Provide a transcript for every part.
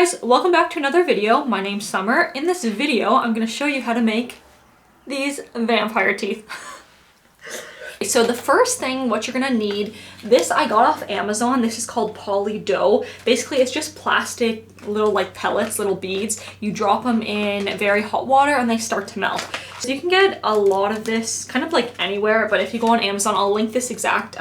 guys, welcome back to another video. My name's Summer. In this video, I'm going to show you how to make these vampire teeth. So the first thing, what you're gonna need, this I got off Amazon. This is called poly dough. Basically, it's just plastic little like pellets, little beads. You drop them in very hot water and they start to melt. So you can get a lot of this kind of like anywhere, but if you go on Amazon, I'll link this exact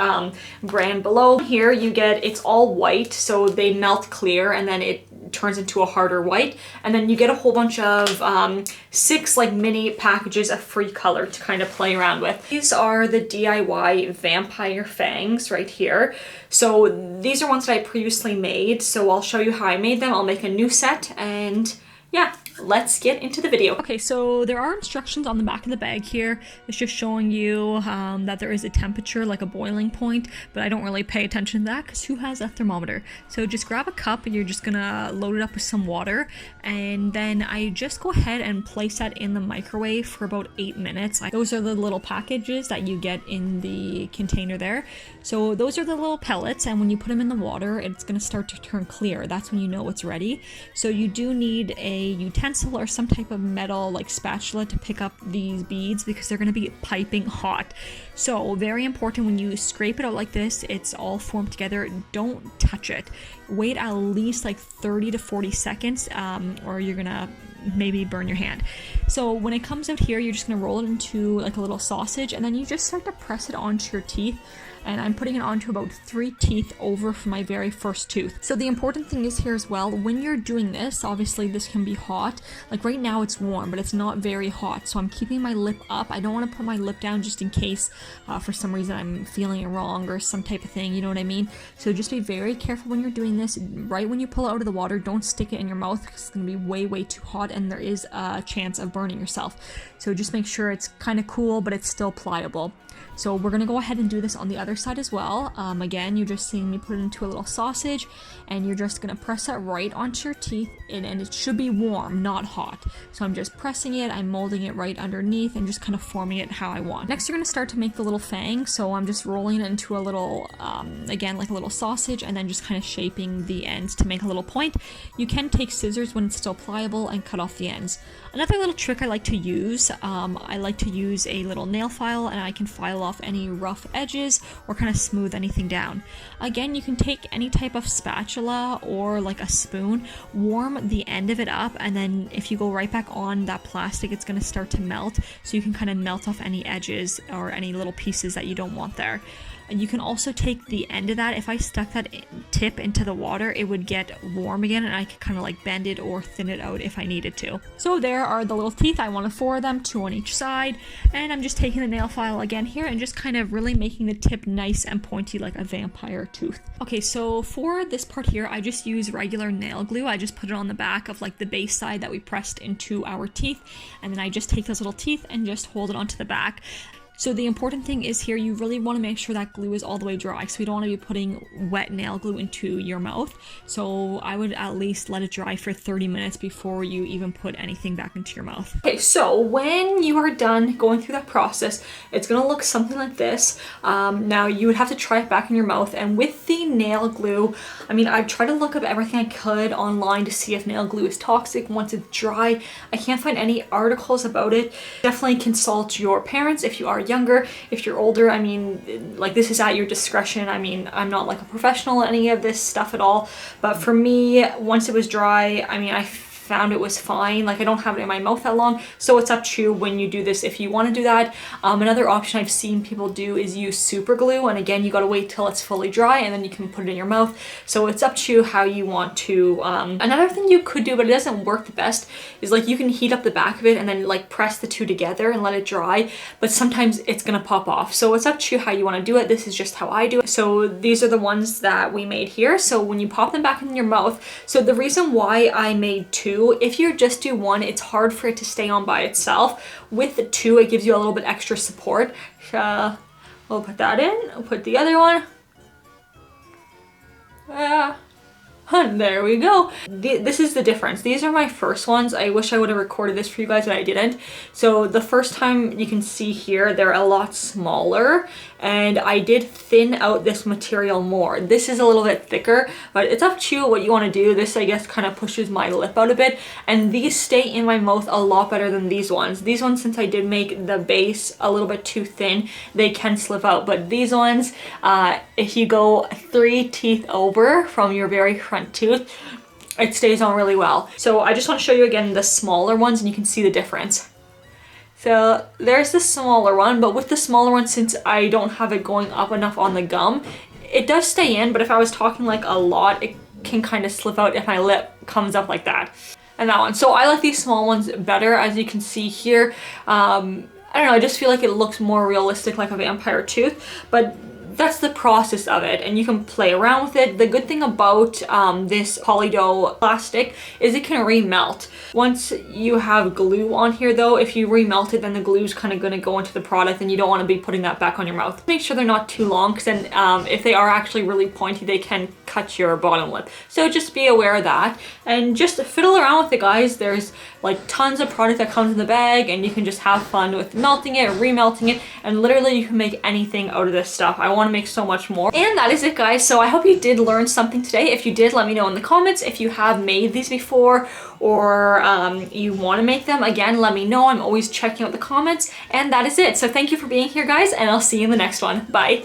brand below. Here you get, it's all white, so they melt clear and then it turns into a harder white, and then you get a whole bunch of 6 like mini packages of free color to kind of play around with. These are the DIY Vampire Fangs right here. So these are ones that I previously made, so I'll show you how I made them. I'll make a new set, and yeah, let's get into the video. Okay, so there are instructions on the back of the bag here. It's just showing you that there is a temperature, like a boiling point, but I don't really pay attention to that because who has a thermometer? So just grab a cup and you're just gonna load it up with some water, and then I just go ahead and place that in the microwave for about 8 minutes. Those are the little packages that you get in the container there. So those are the little pellets, and when you put them in the water, it's gonna start to turn clear. That's when you know it's ready. So you do need a utensil or some type of metal like spatula to pick up these beads because they're going to be piping hot. So very important, when you scrape it out like this, it's all formed together. Don't touch it. Wait at least like 30 to 40 seconds or you're gonna maybe burn your hand. So when it comes out here, you're just gonna roll it into like a little sausage, and then you just start to press it onto your teeth. And I'm putting it onto about 3 teeth over from my very first tooth. So the important thing is here as well, when you're doing this, obviously this can be hot. Like right now it's warm, but it's not very hot. So I'm keeping my lip up. I don't want to put my lip down just in case for some reason I'm feeling it wrong or some type of thing, you know what I mean? So just be very careful when you're doing this. Right when you pull it out of the water, don't stick it in your mouth because it's going to be way, way too hot and there is a chance of burning yourself. So just make sure it's kind of cool, but it's still pliable. So we're going to go ahead and do this on the other side as well. Again, you're just seeing me put it into a little sausage, and you're just going to press it right onto your teeth, and it should be warm, not hot. So I'm just pressing it, I'm molding it right underneath, and just kind of forming it how I want. Next, you're going to start to make the little fang. So I'm just rolling it into a little, again, like a little sausage, and then just kind of shaping the ends to make a little point. You can take scissors when it's still pliable and cut off the ends. Another little trick I like to use, I like to use a little nail file, and I can file off any rough edges or kind of smooth anything down. Again, you can take any type of spatula or like a spoon, warm the end of it up, and then if you go right back on that plastic, it's going to start to melt, so you can kind of melt off any edges or any little pieces that you don't want there. And you can also take the end of that. If I stuck that tip into the water, it would get warm again, and I could kind of like bend it or thin it out if I needed to. So there are the little teeth. I want 4 of them, 2 on each side, and I'm just taking the nail file again here and just kind of really making the tip nice and pointy like a vampire tooth. Okay, so for this part here, I just use regular nail glue. I just put it on the back of like the base side that we pressed into our teeth, and then I just take those little teeth and just hold it onto the back. So the important thing is here, you really want to make sure that glue is all the way dry. So you don't want to be putting wet nail glue into your mouth. So I would at least let it dry for 30 minutes before you even put anything back into your mouth. Okay, so when you are done going through that process, it's going to look something like this. Now you would have to try it back in your mouth. And with the nail glue, I mean, I've tried to look up everything I could online to see if nail glue is toxic once it's dry. I can't find any articles about it. Definitely consult your parents if you are younger. If you're older, I mean, like, this is at your discretion. I mean, I'm not like a professional at any of this stuff at all, but for me, once it was dry, I mean, I found it was fine. Like, I don't have it in my mouth that long, so it's up to you when you do this if you want to do that. Another option I've seen people do is use super glue, and again, you got to wait till it's fully dry and then you can put it in your mouth. So it's up to you how you want to. Another thing you could do, but it doesn't work the best, is like you can heat up the back of it and then like press the two together and let it dry, but sometimes it's gonna pop off. So it's up to you how you want to do it. This is just how I do it. So these are the ones that we made here. So when you pop them back in your mouth, so the reason why I made 2, if you just do 1, it's hard for it to stay on by itself. With the 2, it gives you a little bit extra support. We'll put that in. I'll put the other one. There we go. This is the difference. These are my first ones. I wish I would have recorded this for you guys, but I didn't. So the first time, you can see here, they're a lot smaller, and I did thin out this material more. This is a little bit thicker, but it's up to you what you want to do. This, I guess, kind of pushes my lip out a bit, and these stay in my mouth a lot better than these ones. These ones, since I did make the base a little bit too thin, they can slip out, but these ones, if you go 3 teeth over from your very front tooth, it stays on really well. So I just want to show you again the smaller ones, and you can see the difference. So there's the smaller one, but with the smaller one, since I don't have it going up enough on the gum, it does stay in, but if I was talking like a lot, it can kind of slip out if my lip comes up like that. And that one. So I like these small ones better, as you can see here. I don't know, I just feel like it looks more realistic, like a vampire tooth, but that's the process of it, and you can play around with it. The good thing about this polydough plastic is it can remelt. Once you have glue on here though, if you remelt it, then the glue is kind of going to go into the product, and you don't want to be putting that back on your mouth. Make sure they're not too long, because then if they are actually really pointy, they can cut your bottom lip. So just be aware of that, and just fiddle around with it, guys. There's like tons of product that comes in the bag, and you can just have fun with melting it, remelting it, and literally you can make anything out of this stuff. I want to make so much more. And that is it, guys. So I hope you did learn something today. If you did, let me know in the comments. If you have made these before, or you want to make them, again, let me know. I'm always checking out the comments. And that is it. So thank you for being here, guys, and I'll see you in the next one. Bye.